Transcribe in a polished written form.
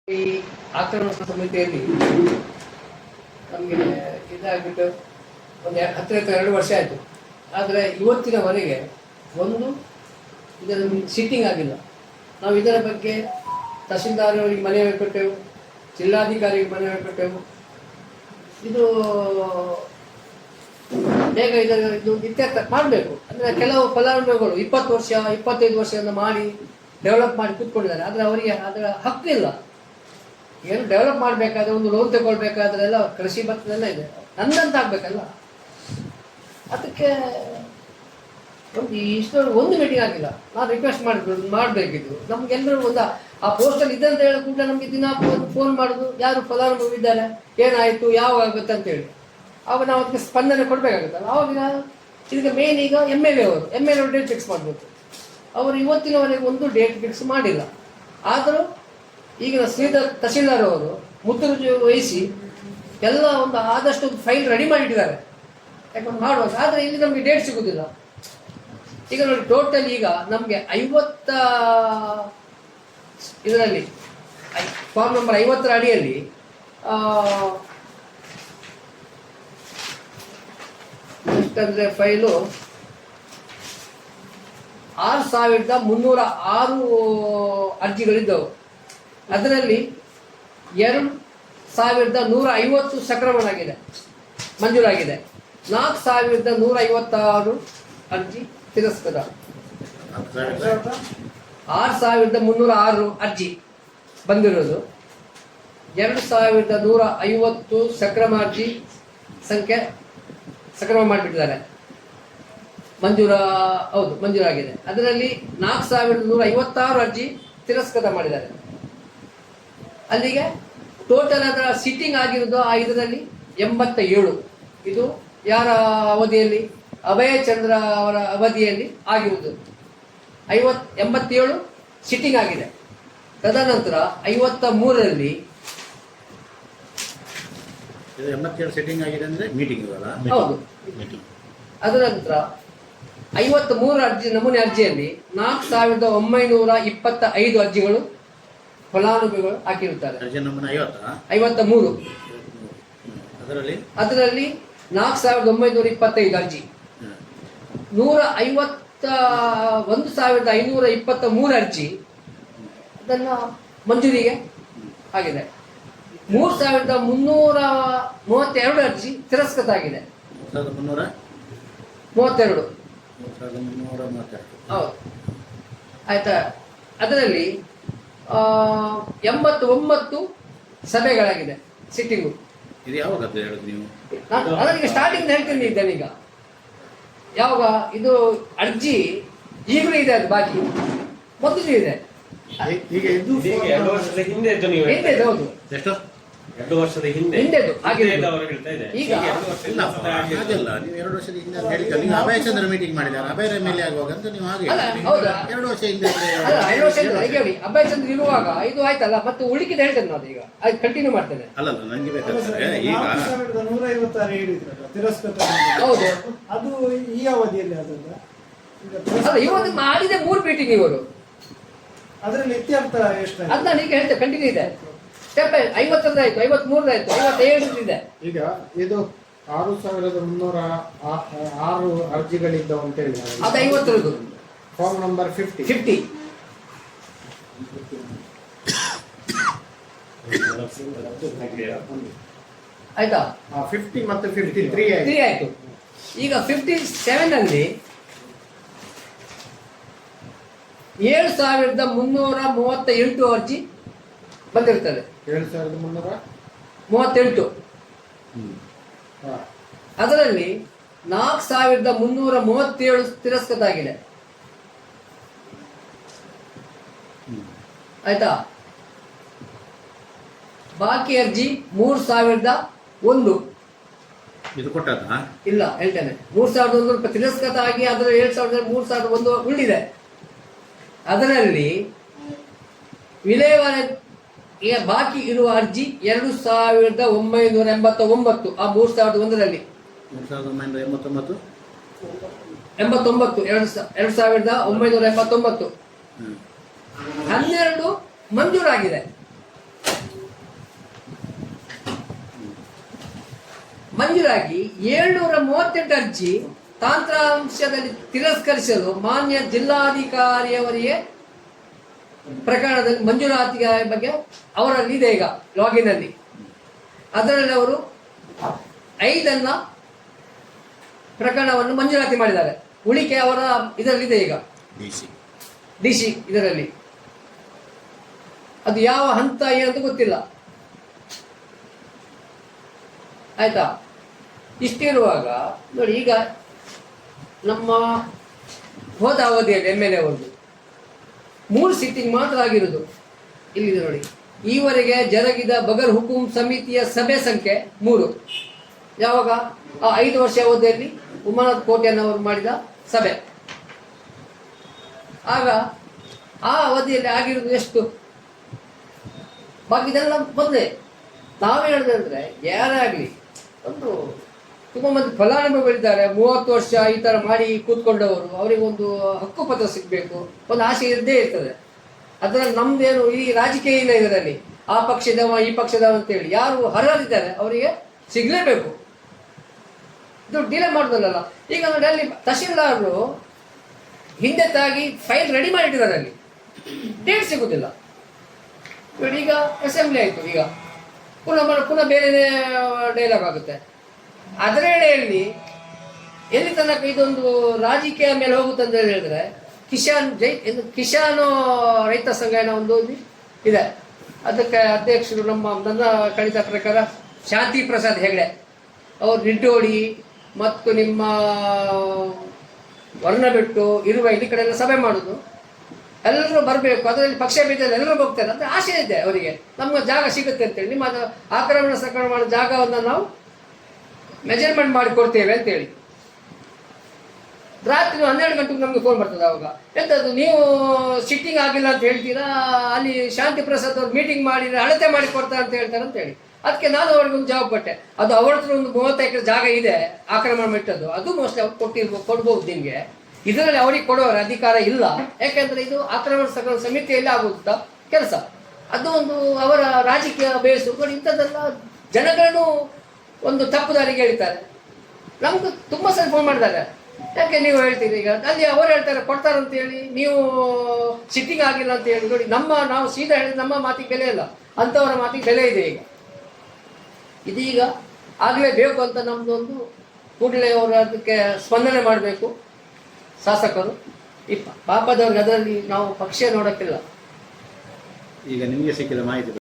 ಈ ಆಕ್ರಮಣ ಸಮಿತಿಯಲ್ಲಿ ನಮಗೆ ಇದಾಗ್ಬಿಟ್ಟು ಒಂದು 2 ವರ್ಷ ಆಯಿತು. ಆದರೆ ಇವತ್ತಿನವರೆಗೆ ಒಂದು ಇದರ ಸಿಟ್ಟಿಂಗ್ ಆಗಿಲ್ಲ. ನಾವು ಇದರ ಬಗ್ಗೆ ತಹಸೀಲ್ದಾರರಿಗೆ ಮನವಿ ಕೊಟ್ಟೆವು, ಜಿಲ್ಲಾಧಿಕಾರಿಗೆ ಮನವಿ ಕೊಟ್ಟೆವು. ಇದು ಬೇಗ ಇದು ಇತ್ಯರ್ಥ ಮಾಡಬೇಕು. ಅಂದರೆ ಕೆಲವು ಫಲಾನುಭವಿಗಳು 20 ವರ್ಷ 25 ವರ್ಷದಿಂದ ಮಾಡಿ ಡೆವಲಪ್ ಮಾಡಿ ಕೂತ್ಕೊಂಡಿದ್ದಾರೆ. ಆದರೆ ಅವರಿಗೆ ಅದರ ಹಕ್ಕಿಲ್ಲ. ಏನು ಡೆವಲಪ್ ಮಾಡಬೇಕಾದ್ರೆ ಒಂದು ಲೋನ್ ತಗೊಳ್ಬೇಕಾದ್ರೆ ಎಲ್ಲ ಕೃಷಿ ಭತ್ತದೆಲ್ಲ ಇದೆ, ನನ್ನಂತ ಆಗಬೇಕಲ್ಲ. ಅದಕ್ಕೆ ಒಂದು ಮೀಟಿಂಗ್ ಆಗಿಲ್ಲ. ನಾನು ರಿಕ್ವೆಸ್ಟ್ ಮಾಡಬೇಕಿದ್ದು ನಮ್ಗೆಲ್ಲರೂ ಒಂದು ಆ ಪೋಸ್ಟಲ್ಲಿ ಇದ್ದಂತ ಹೇಳಿ ಕೂಡ ನಮಗೆ ದಿನ ಫೋನ್ ಮಾಡೋದು, ಯಾರು ಫಲಾನುಭವಿ ಇದ್ದಾರೆ, ಏನಾಯಿತು, ಯಾವಾಗ ಆಗುತ್ತೆ ಅಂತೇಳಿ. ಆವಾಗ ನಾವು ಅದಕ್ಕೆ ಸ್ಪಂದನೆ ಕೊಡಬೇಕಾಗುತ್ತಲ್ಲ. ಆವಾಗ ಇದಕ್ಕೆ ಮೇನ್ ಈಗ MLA ಅವರು ಡೇಟ್ ಫಿಕ್ಸ್ ಮಾಡಬೇಕು. ಅವರು ಇವತ್ತಿನವರೆಗೆ ಒಂದು ಡೇಟ್ ಫಿಕ್ಸ್ ಮಾಡಿಲ್ಲ. ಆದರೂ ಈಗಿನ ಶ್ರೀಧರ್ ತಹಸೀಲ್ದಾರ್ ಅವರು ಮುತುವರ್ಜಿ ವಹಿಸಿ ಎಲ್ಲ ಒಂದು ಆದಷ್ಟು ಒಂದು ಫೈಲ್ ರೆಡಿ ಮಾಡಿಟ್ಟಿದ್ದಾರೆ, ಯಾಕಂದ್ರೆ ಮಾಡುವಾಗ. ಆದರೆ ಇಲ್ಲಿ ನಮಗೆ ಡೇಟ್ ಸಿಗೋದಿಲ್ಲ. ಈಗ ನೋಡಿ, ಟೋಟಲ್ ಈಗ ನಮಗೆ 50 ಇದರಲ್ಲಿ ಫಾರ್ಮ್ ನಂಬರ್ 50 ಅಡಿಯಲ್ಲಿ ಎಷ್ಟಂದ್ರೆ ಫೈಲು 6306 ಅರ್ಜಿಗಳಿದ್ದವು. ಅದರಲ್ಲಿ 2150 ಸಕ್ರಮಣ ಆಗಿದೆ, ಮಂಜೂರಾಗಿದೆ. 4156 ಅರ್ಜಿ ತಿರಸ್ಕೃತ. 6306 ಅರ್ಜಿ ಬಂದಿರೋದು. 2150 ಸಕ್ರಮ ಅರ್ಜಿ ಸಂಖ್ಯೆ ಸಕ್ರಮ ಮಾಡಿಬಿಟ್ಟಿದ್ದಾರೆ. ಮಂಜೂರಾಗಿದೆ. ಅದರಲ್ಲಿ 4156 ಅರ್ಜಿ ತಿರಸ್ಕೃತ ಮಾಡಿದ್ದಾರೆ. ಅಲ್ಲಿಗೆ ಟೋಟಲ್ ಅದರ ಸಿಟ್ಟಿಂಗ್ ಆಗಿರೋದು ಆ ಇದರಲ್ಲಿ 87. ಇದು ಯಾರ ಅವಧಿಯಲ್ಲಿ? ಅಭಯ ಚಂದ್ರ ಅವರ ಅವಧಿಯಲ್ಲಿ ಆಗಿರುವುದು. 87 ಸಿಟ್ಟಿಂಗ್ ಆಗಿದೆ. ತದನಂತರ 53ರಲ್ಲಿ 87 ಸಿಟ್ಟಿಂಗ್ ಆಗಿದೆ ಅಂದ್ರೆ ಮೀಟಿಂಗ್ ಇವಲ್ಲ. ಹೌದು. ಅದರ ನಂತರ 53 ನಮೂನೆ ಅರ್ಜಿಯಲ್ಲಿ 4925 ಅರ್ಜಿಗಳು ಫಲಾನುಭವಿಗಳು ಹಾಕಿರುತ್ತಾರೆ. 53. ಅದರಲ್ಲಿ 4925 ಅರ್ಜಿ, 151,523 ಅರ್ಜಿ ಅದನ್ನು ಮಂಜೂರಿಗೆ ಆಗಿದೆ. 3,332 ಅರ್ಜಿ ತಿರಸ್ಕೃತ ಆಗಿದೆ. 332. ಹೌದು, ಆಯ್ತಾ. ಅದರಲ್ಲಿ 89 ಸಭೆಗಳಾಗಿದೆ, ಸಿಟ್ಟಿಂಗು. ಅದಕ್ಕೆ ಸ್ಟಾರ್ಟಿಂಗ್ ಹೇಳ್ತೀನಿ ಇದ್ದೇನೆ. ಈಗ ಯಾವಾಗ ಇದು ಅರ್ಜಿ ಈಗಲೂ ಇದೆ, ಅದು ಬಾಕಿ ಮೊದಲು ಇದೆ. ಈಗ ಇದು 2 ವರ್ಷದ ಹಿಂದೆ ಇದ್ದು. ನೀವು ಹಿಂದೆ ಹೌದು, ಎಷ್ಟು 2 ವರ್ಷದ ಹಿಂದೆ ಹಿಂದೆ ಆಗಿದೆ. ಈಗ ಹಾಗೆಲ್ಲ ನೀವು 2 ವರ್ಷದ ಹಿಂದೆ ಹೇಳಿದ್ರೆ ನೀವು ಅಭಯ ಚಂದ್ರ ಮೀಟಿಂಗ್ ಮಾಡಿದ್ದಾರೆ. ಅಭಯ ಮೇಲೆ ಆಗುವಾಗ ಅಂತ ನೀವು ಹಾಗೆ 2 ವರ್ಷ ಹಿಂದೆ 2 ವರ್ಷ ಹೇಳಿ ಅಭಯ ಚಂದ್ರ ಇರುವಾಗ ಇದು ಆಯ್ತಲ್ಲ. ಮತ್ತೆ ಉಳಿಕಿದ ಹೇಳ್ತೇನೆ ನಾನು, ಈಗ ಅದು ಕಂಟಿನ್ಯೂ ಮಾಡ್ತೇನೆ. ಅಲ್ಲ ನನಗೆ ಬೇಕಾದ್ರೆ ಈಗ 156 ಹೇಳಿದ್ರಲ್ಲ ತಿರಸ್ಕೃತ. ಹೌದು, ಅದು ಈ ಅವಧಿಯಲ್ಲಿ ಆದದ್ದು. ಅಲ್ಲ, ಇವಾಗ ಮಾಡಿದ 3 ಮೀಟಿಂಗ್ ಇವರು. ಅದರಲ್ಲಿ ಇತ್ಯರ್ಥ ಎಷ್ಟು? ಅದು ನಾನು ಈಗ ಹೇಳ್ತೇನೆ, ಕಂಟಿನ್ಯೂ ಇದೆ. ಸ್ಟೆಪ್ 50 ಆಯ್ತು, 53 ಆಯ್ತು, 57 ಇದೆ. ಈಗ ಇದು 6306 ಅರ್ಜಿಗಳಿದ್ದವು ಅಂತ ಹೇಳಿ ಅದು 50 ಫಾರ್ಮ್ ನಂಬರ್ 50. ಆಯ್ತಾ. 50 ಮತ್ತು 53 ಆಯ್ತು. ಈಗ 57 ಅಲ್ಲಿ 7338 ಅರ್ಜಿ ಬಂದಿರ್ತದೆ. 7338. ಅದರಲ್ಲಿ 4337 ತಿರಸ್ಕೃತ ಆಗಿದೆ. ಆಯ್ತಾ. ಬಾಕಿ ಅರ್ಜಿ 3001. ಇದು ಕೊಟ್ಟದ ಇಲ್ಲ, ಹೇಳ್ತೇನೆ. 3001 ತಿರಸ್ಕೃತ ಆಗಿ ಅದರ 3001 ಉಳಿದಿದೆ. ಅದರಲ್ಲಿ ವಿಲೇವಾರಿ ಬಾಕಿ ಇರುವ ಅರ್ಜಿ 2989. ಆ 3001ರಲ್ಲಿ 3989 2989 12 ಮಂಜೂರಾಗಿದೆ. ಮಂಜೂರಾಗಿ 738 ಅರ್ಜಿ ತಾಂತ್ರಾಂಶದಲ್ಲಿ ತಿರಸ್ಕರಿಸಲು ಮಾನ್ಯ ಜಿಲ್ಲಾಧಿಕಾರಿಯವರಿಗೆ ಪ್ರಕರಣದಲ್ಲಿ ಮಂಜೂರಾತಿಯ ಬಗ್ಗೆ ಅವರಲ್ಲಿ ಇದೆ ಈಗ ಲಾಗಿನ್ ಅಲ್ಲಿ. ಅದರಲ್ಲಿ ಅವರು 5 ಪ್ರಕರಣವನ್ನು ಮಂಜೂರಾತಿ ಮಾಡಿದ್ದಾರೆ. ಉಳಿಕೆ ಅವರ ಇದರಲ್ಲಿದೆ ಈಗ ಡಿಸಿ ಇದರಲ್ಲಿ. ಅದು ಯಾವ ಹಂತ ಏನಂತ ಗೊತ್ತಿಲ್ಲ. ಆಯ್ತಾ? ಇಷ್ಟಿರುವಾಗ ನೋಡಿ, ಈಗ ನಮ್ಮ ಹೋದ ಅವಧಿಯಲ್ಲಿ MLA ಅವ್ರದ್ದು 3 ಸಿಟ್ಟಿಂಗ್ ಮಾತ್ರ ಆಗಿರೋದು. ಇಲ್ಲಿದೆ ನೋಡಿ, ಈವರೆಗೆ ಜರುಗಿದ ಬಗರ್ ಹುಕುಂ ಸಮಿತಿಯ ಸಭೆ ಸಂಖ್ಯೆ 3. ಯಾವಾಗ? ಆ 5 ವರ್ಷ ಅವಧಿಯಲ್ಲಿ ಉಮಾನಾಥ್ ಕೋಟ್ಯಾನವರು ಮಾಡಿದ ಸಭೆ. ಆಗ ಆ ಅವಧಿಯಲ್ಲಿ ಆಗಿರೋದು ಎಷ್ಟು? ಬಾಕಿ ಇದೆಲ್ಲ ಬಂದೆ. ನಾವೇ ಹೇಳಿದ್ರೆ ಯಾರೇ ಆಗಲಿ, ಒಂದು ತುಂಬ ಮಂದಿ ಫಲಾನುಭವಿಗಳಿದ್ದಾರೆ, 30 ವರ್ಷ ಈ ಥರ ಮಾಡಿ ಕೂತ್ಕೊಂಡವರು, ಅವರಿಗೆ ಒಂದು ಹಕ್ಕುಪತ್ರ ಸಿಗಬೇಕು, ಒಂದು ಆಸೆ ಇದ್ದೇ ಇರ್ತದೆ. ಅದರಲ್ಲಿ ನಮ್ದೇನು ಈ ರಾಜಕೀಯ ಇಲ್ಲ ಇದರಲ್ಲಿ. ಆ ಪಕ್ಷದವ ಈ ಪಕ್ಷದವ ಅಂತೇಳಿ ಯಾರು ಅರ್ಹರಿದ್ದಾರೆ ಅವರಿಗೆ ಸಿಗಲೇಬೇಕು. ಇದು ಡಿಲೇ ಮಾಡೋದಲ್ಲ. ಈಗ ನೋಡಿ, ಅಲ್ಲಿ ತಹಶೀಲ್ದಾರರು ಹಿಂದೆ ತಾಗಿ ಫೈಲ್ ರೆಡಿ ಮಾಡಿಟ್ಟಿದ್ದಾರೆ, ಅಲ್ಲಿ ಡೇಟ್ ಸಿಗುದಿಲ್ಲ. ನೋಡಿ, ಈಗ ಅಸೆಂಬ್ಲಿ ಆಯಿತು, ಈಗ ಪುನಃ ಬೇರೆ ಡೈಲಾಗ್ ಆಗುತ್ತೆ. ಅದರ ಎಡೆಯಲ್ಲಿ ಎಲ್ಲಿ ತನಕ ಇದೊಂದು ರಾಜಕೀಯ ಮೇಲೆ ಹೋಗುತ್ತೆ ಅಂತ ಹೇಳಿದ್ರೆ, ಕಿಸಾನ್ ರೈತ ಸಂಘ ಏನೋ ಒಂದು ಇದೆ. ಅದಕ್ಕೆ ಅಧ್ಯಕ್ಷರು ನನ್ನ ಕಳಿತ ಪ್ರಕಾರ ಶಾಂತಿ ಪ್ರಸಾದ್ ಹೆಗಡೆ ಅವರು ನಿಡ್ಡೋಡಿ ಮತ್ತು ನಿಮ್ಮ ವರ್ಣಬಿಟ್ಟು ಇರುವ ಇಲ್ಲಿ ಕಡೆ ಎಲ್ಲ ಸಭೆ ಮಾಡೋದು, ಎಲ್ಲರೂ ಬರಬೇಕು, ಅದರಲ್ಲಿ ಪಕ್ಷ ಭೇದದಲ್ಲಿ ಎಲ್ಲರೂ ಹೋಗ್ತಾರೆ ಅಂದರೆ ಆಸೆ ಇದೆ ಅವರಿಗೆ, ನಮ್ಗೆ ಜಾಗ ಸಿಗುತ್ತೆ ಅಂತೇಳಿ. ನಿಮ್ಮ ಆಕ್ರಮಣ ಸಕ್ರಮಣ ಮಾಡೋ ಜಾಗವನ್ನು ನಾವು ಮೆಜರ್ಮೆಂಟ್ ಮಾಡಿ ಕೊಡ್ತೇವೆ ಅಂತೇಳಿ. ರಾತ್ರಿ 12 ಗಂಟೆಗೆ ನಮಗೆ ಫೋನ್ ಬರ್ತದೆ. ಅವಾಗ ಎಂಥದ್ದು, ನೀವು ಸಿಟ್ಟಿಂಗ್ ಆಗಿಲ್ಲ ಅಂತ ಹೇಳ್ತೀರಾ, ಅಲ್ಲಿ ಶಾಂತಿ ಪ್ರಸಾದ್ ಅವ್ರು ಮೀಟಿಂಗ್ ಮಾಡಿದ್ರೆ ಅಳತೆ ಮಾಡಿ ಕೊಡ್ತಾರೆ ಅಂತ ಹೇಳ್ತಾರೆ ಅಂತೇಳಿ. ಅದಕ್ಕೆ ನಾನು ಅವ್ರಿಗೆ ಒಂದು ಜವಾಬ್ ಕೊಟ್ಟೆ. ಅದು ಅವ್ರ ಹತ್ರ ಒಂದು 30 ಎಕರೆ ಜಾಗ ಇದೆ ಆಕ್ರಮಣ ಇಟ್ಟದ್ದು, ಅದು ಮೋಸ್ಟ್ಲಿ ಅವ್ರು ಕೊಡ್ಬೋದು ನಿಮಗೆ. ಇದರಲ್ಲಿ ಅವ್ರಿಗೆ ಕೊಡೋರ ಅಧಿಕಾರ ಇಲ್ಲ, ಯಾಕೆಂದ್ರೆ ಇದು ಆಕ್ರಮಣ ಸಕ್ರಮಣ ಸಮಿತಿಯಲ್ಲಿ ಆಗುತ್ತಾ ಕೆಲಸ. ಅದು ಒಂದು ಅವರ ರಾಜಕೀಯ ಬೇಸು. ಇಂಥದ್ದೆಲ್ಲ ಜನಗಳನ್ನು ಒಂದು ತಪ್ಪು ದಾರಿಗೆ ಹೇಳ್ತಾರೆ. ನಮ್ಗೆ ತುಂಬ ಸಲ ಫೋನ್ ಮಾಡಿದ್ದಾರೆ, ಯಾಕೆ ನೀವು ಹೇಳ್ತೀರಿ ಈಗ ಅಲ್ಲಿ ಅವರು ಹೇಳ್ತಾರೆ ಕೊಡ್ತಾರೆ ಅಂತೇಳಿ, ನೀವು ಸಿಟ್ಟಿಂಗ್ ಆಗಿಲ್ಲ ಅಂತ ಹೇಳಿ. ನೋಡಿ, ನಾವು ಸೀದಾ ಹೇಳಿದ್ರೆ ನಮ್ಮ ಮಾತಿಗೆ ಬೆಲೆ ಇಲ್ಲ, ಅಂಥವರ ಮಾತಿಗೆ ಬೆಲೆ ಇದೆ. ಈಗ ಇದೀಗ ಆಗಲೇಬೇಕು ಅಂತ ನಮ್ಮದು ಒಂದು ಕೂಡಲೇ ಅವರು ಅದಕ್ಕೆ ಸ್ಪಂದನೆ ಮಾಡಬೇಕು ಶಾಸಕರು. ಈ ಪಾಪದವ್ರಿಗೆ ಅದರಲ್ಲಿ ನಾವು ಪಕ್ಷ ನೋಡೋಕ್ಕಿಲ್ಲ. ಈಗ ನಿಮಗೆ ಸಿಕ್ಕಿದ ಮಾಹಿತಿ